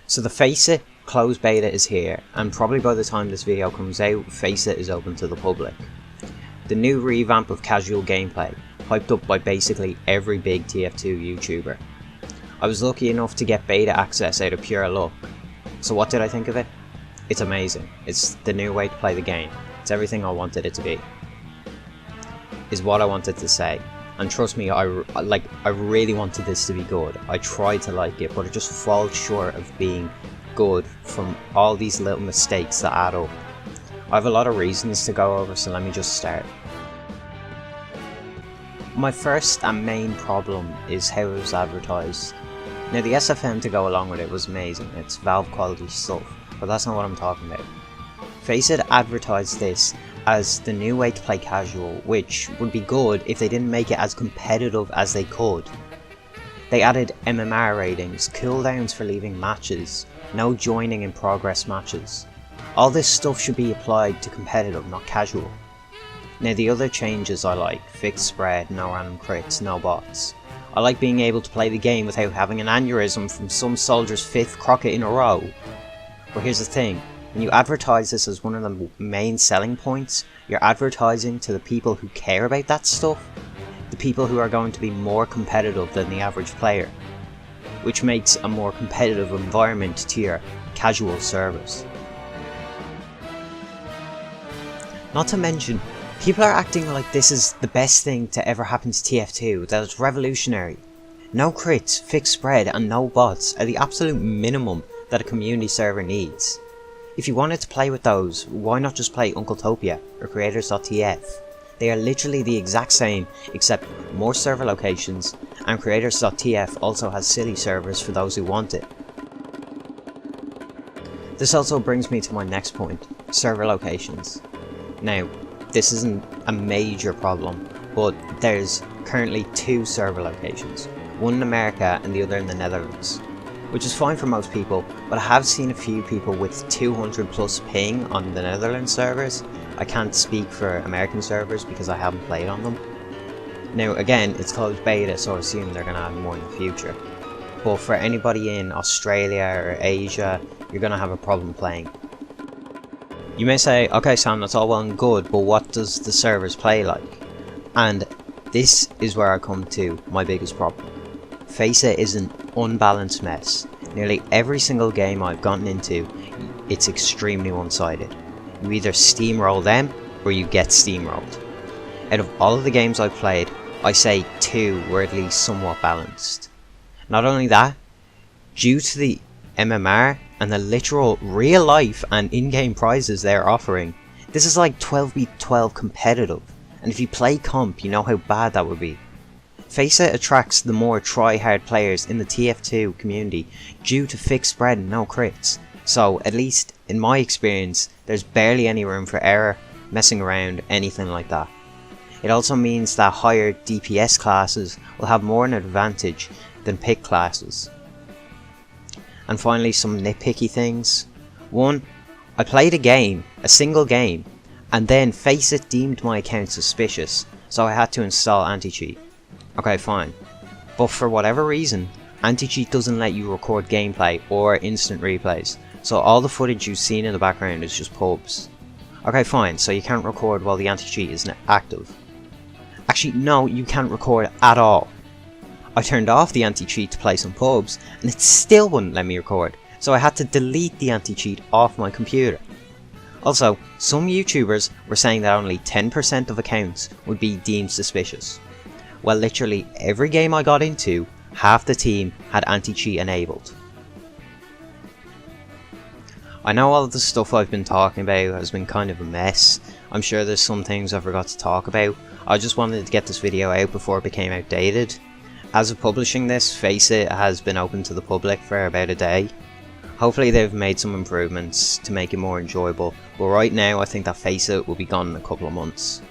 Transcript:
So the FaceIt closed beta is here, and probably by the time this video comes out, FaceIt is open to the public. The new revamp of casual gameplay, hyped up by basically every big TF2 YouTuber. I was lucky enough to get beta access out of pure luck. So what did I think of it? It's amazing. It's the new way to play the game. It's everything I wanted it to be. Is what I wanted to say. And trust me, I really wanted this to be good. I tried to like it, but it just falls short of being good from all these little mistakes that add up. I have a lot of reasons to go over, so let me just start. My first and main problem is how it was advertised. Now the SFM to go along with it was amazing, it's Valve quality stuff, but that's not what I'm talking about. FaceIt advertised this as the new way to play casual, which would be good if they didn't make it as competitive as they could. They added MMR ratings, cooldowns for leaving matches, no joining in progress matches. All this stuff should be applied to competitive, not casual. Now the other changes I like: fixed spread, no random crits, no bots. I like being able to play the game without having an aneurysm from some soldier's 5th crocket in a row. But here's the thing, when you advertise this as one of the main selling points, you're advertising to the people who care about that stuff, the people who are going to be more competitive than the average player, which makes a more competitive environment to your casual servers. Not to mention, people are acting like this is the best thing to ever happen to TF2, that it's revolutionary. No crits, fixed spread and no bots are the absolute minimum that a community server needs. If you wanted to play with those, why not just play Uncletopia or Creators.tf? They are literally the exact same, except more server locations, and Creators.tf also has silly servers for those who want it. This also brings me to my next point, server locations. Now, this isn't a major problem, but there's currently 2 server locations, one in America and the other in the Netherlands, which is fine for most people, but I have seen a few people with 200 plus ping on the Netherlands servers. I can't speak for American servers because I haven't played on them. Now again, it's closed beta, so I assume they're going to have more in the future. But for anybody in Australia or Asia, you're going to have a problem playing. You may say, okay Sam, that's all well and good, but what does the servers play like? And this is where I come to my biggest problem. FaceIt is an unbalanced mess. Nearly every single game I've gotten into, it's extremely one-sided. You either steamroll them, or you get steamrolled. Out of all of the games I've played, I say 2 were at least somewhat balanced. Not only that, due to the MMR and the literal real life and in-game prizes they're offering, this is like 12v12 competitive, and if you play comp you know how bad that would be. FaceIt attracts the more try-hard players in the TF2 community due to fixed spread and no crits, so at least in my experience there's barely any room for error, messing around, anything like that. It also means that higher DPS classes will have more an advantage than pick classes. And finally, some nitpicky things. 1. I played a single game, and then FaceIt deemed my account suspicious, so I had to install anti-cheat. Okay, fine. But for whatever reason, anti-cheat doesn't let you record gameplay or instant replays, so all the footage you've seen in the background is just pubs. Okay, fine, so you can't record while the anti-cheat isn't active. Actually, no, you can't record at all. I turned off the anti-cheat to play some pubs, and it still wouldn't let me record, so I had to delete the anti-cheat off my computer. Also, some YouTubers were saying that only 10% of accounts would be deemed suspicious. Well, literally every game I got into, half the team had anti-cheat enabled. I know all of the stuff I've been talking about has been kind of a mess. I'm sure there's some things I forgot to talk about. I just wanted to get this video out before it became outdated. As of publishing this, FaceIt has been open to the public for about a day. Hopefully they've made some improvements to make it more enjoyable, but right now I think that FaceIt will be gone in a couple of months.